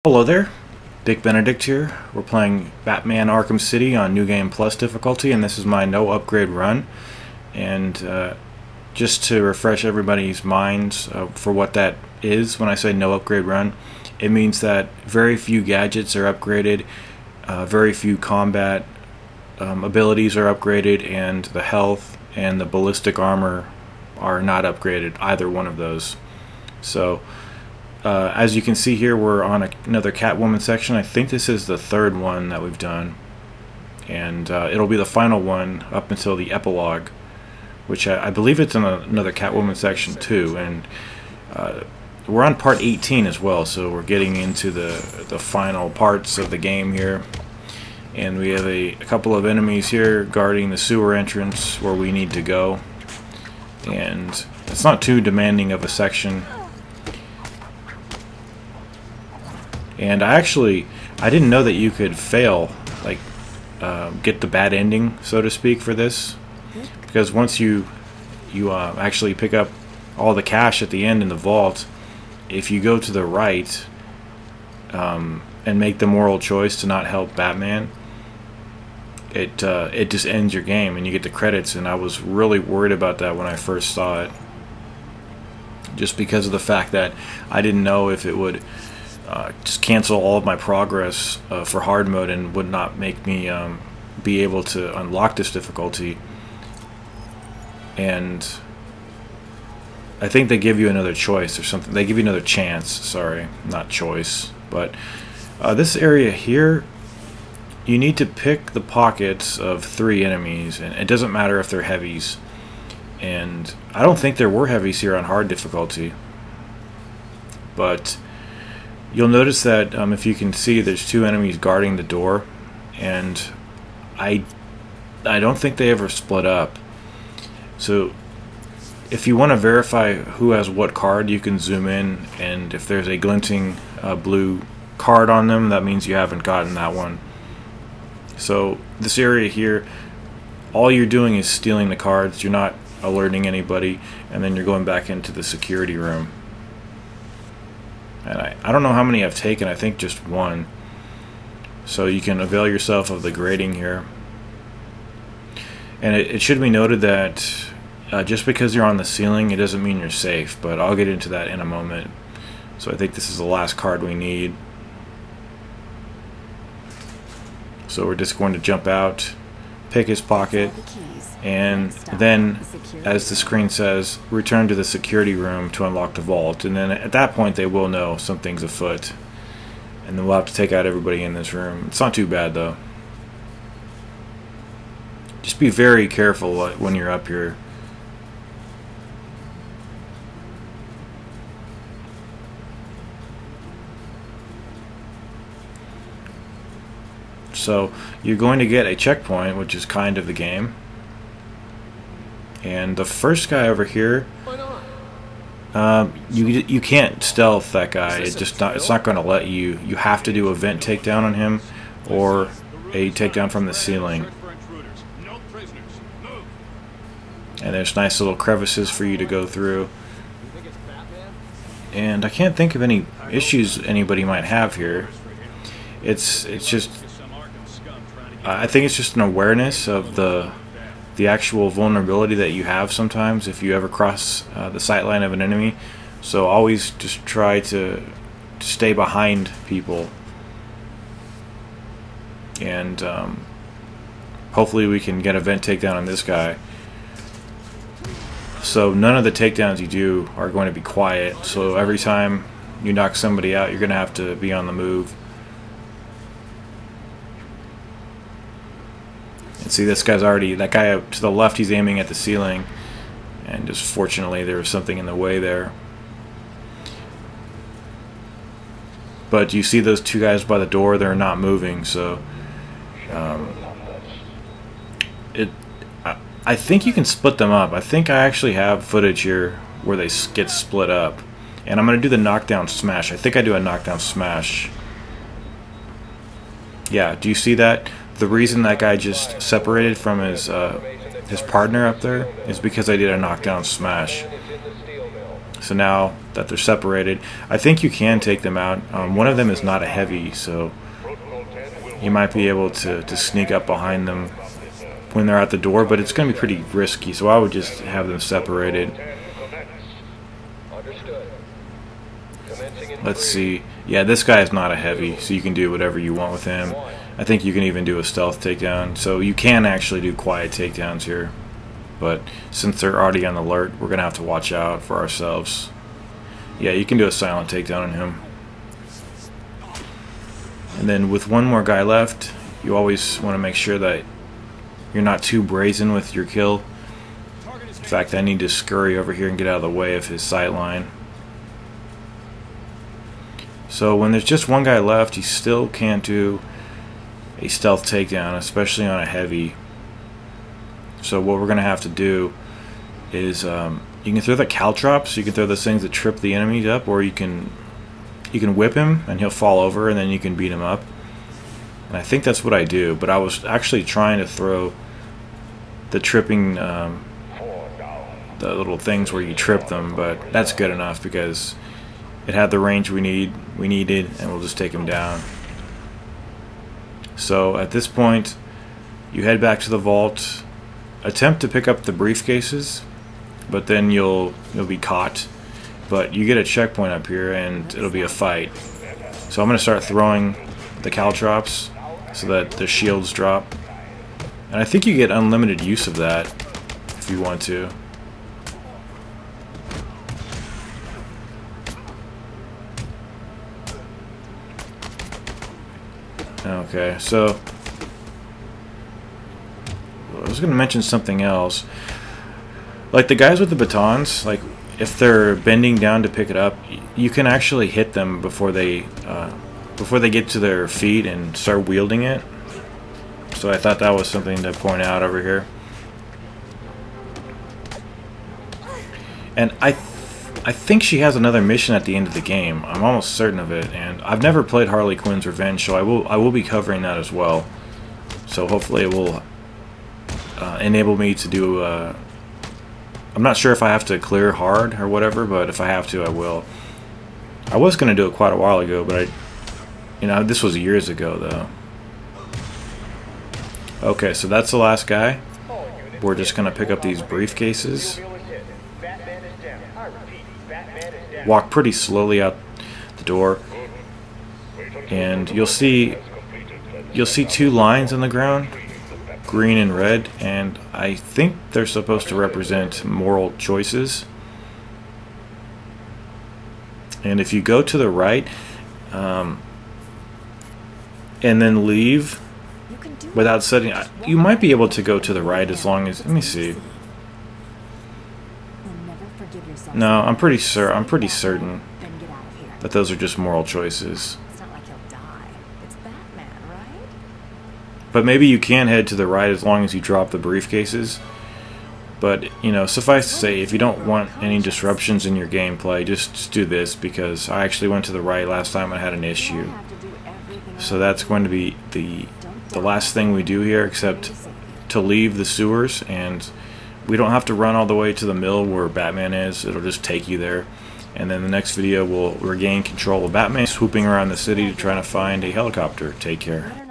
Hello there, Dick Benedict here. We're playing Batman Arkham City on New Game Plus difficulty, and this is my no upgrade run. And just to refresh everybody's minds for what that is, when I say no upgrade run, it means that very few gadgets are upgraded, very few combat abilities are upgraded, and the health and the ballistic armor are not upgraded, either one of those. So as you can see here, we're on another Catwoman section. I think this is the third one that we've done, and it'll be the final one up until the epilogue, which I believe it's in another Catwoman section too. And we're on part 18 as well, so we're getting into the final parts of the game here. And we have a couple of enemies here guarding the sewer entrance where we need to go, and it's not too demanding of a section. And I didn't know that you could fail, like get the bad ending, so to speak, for this, because once you actually pick up all the cash at the end in the vault, if you go to the right and make the moral choice to not help Batman, it just ends your game and you get the credits. And I was really worried about that when I first saw it, just because of the fact that I didn't know if it would just cancel all of my progress for hard mode and would not make me be able to unlock this difficulty. And I think they give you another choice or something. They give you another chance, sorry, not choice. But this area here, you need to pick the pockets of 3 enemies, and it doesn't matter if they're heavies. And I don't think there were heavies here on hard difficulty, but you'll notice that if you can see, there's 2 enemies guarding the door, and I don't think they ever split up. So if you want to verify who has what card, you can zoom in, and if there's a glinting blue card on them, that means you haven't gotten that one. So this area here, all you're doing is stealing the cards. You're not alerting anybody, and then you're going back into the security room. And I don't know how many I've taken. I think just 1. So you can avail yourself of the grading here. And it should be noted that just because you're on the ceiling, it doesn't mean you're safe. But I'll get into that in a moment. So I think this is the last card we need. So we're just going to jump out, pick his pocket, and then, as the screen says, return to the security room to unlock the vault. And then at that point they will know something's afoot, and then we'll have to take out everybody in this room. It's not too bad though. Just be very careful when you're up here. So you're going to get a checkpoint, which is kind of the game. And the first guy over here, you can't stealth that guy. It's not going to let you. You have to do a vent takedown on him, or a takedown from the ceiling. And there's nice little crevices for you to go through. And I can't think of any issues anybody might have here. It's just, I think it's just an awareness of the actual vulnerability that you have sometimes if you ever cross the sight line of an enemy. So always just try to stay behind people, and hopefully we can get a vent takedown on this guy. So none of the takedowns you do are going to be quiet, so every time you knock somebody out, you're going to have to be on the move. And see, this guy's already, that guy up to the left, he's aiming at the ceiling, and just fortunately there was something in the way there. But you see those 2 guys by the door, they're not moving, so I think you can split them up. I think I actually have footage here where they get split up, and I'm going to do the knockdown smash. I think I do a knockdown smash. Yeah, do you see that? The reason that guy just separated from his partner up there is because I did a knockdown smash. So now that they're separated, I think you can take them out. One of them is not a heavy, so you might be able to sneak up behind them when they're at the door, but it's going to be pretty risky, so I would just have them separated. Let's see. Yeah, this guy is not a heavy, so you can do whatever you want with him. I think you can even do a stealth takedown, so you can actually do quiet takedowns here. But since they're already on alert, we're going to have to watch out for ourselves. Yeah, you can do a silent takedown on him. And then with one more guy left, you always want to make sure that you're not too brazen with your kill. In fact, I need to scurry over here and get out of the way of his sight line. So when there's just one guy left, you still can't do a stealth takedown, especially on a heavy. So what we're going to have to do is you can throw the caltrops, you can throw those things that trip the enemies up, or you can whip him and he'll fall over and then you can beat him up. And I think that's what I do, but I was actually trying to throw the tripping, the little things where you trip them, but that's good enough because it had the range we needed, and we'll just take him down. So at this point, you head back to the vault, attempt to pick up the briefcases, but then you'll be caught. But you get a checkpoint up here, and it'll be a fight. So I'm going to start throwing the caltrops so that the shields drop. And I think you get unlimited use of that if you want to. Okay, so I was going to mention something else. Like the guys with the batons, like if they're bending down to pick it up, you can actually hit them before they get to their feet and start wielding it. So I thought that was something to point out over here. And I think she has another mission at the end of the game. I'm almost certain of it, and I've never played Harley Quinn's Revenge, so I will be covering that as well. So hopefully it will enable me to do. I'm not sure if I have to clear hard or whatever, but if I have to, I will. I was going to do it quite a while ago, but this was years ago though. Okay, so that's the last guy. We're just going to pick up these briefcases. Walk pretty slowly out the door, and you'll see two lines on the ground, green and red, and I think they're supposed to represent moral choices. And if you go to the right and then leave without setting, you might be able to go to the right as long as, let me see. No, I'm pretty certain that those are just moral choices. It's not like he'll die. It's Batman, right? But maybe you can head to the right as long as you drop the briefcases. But, suffice to say, if you don't want any disruptions in your gameplay, just do this, because I actually went to the right last time and had an issue. So that's going to be the last thing we do here, except to leave the sewers, and we don't have to run all the way to the mill where Batman is. It'll just take you there. And then the next video we'll regain control of Batman swooping around the city to try to find a helicopter. Take care.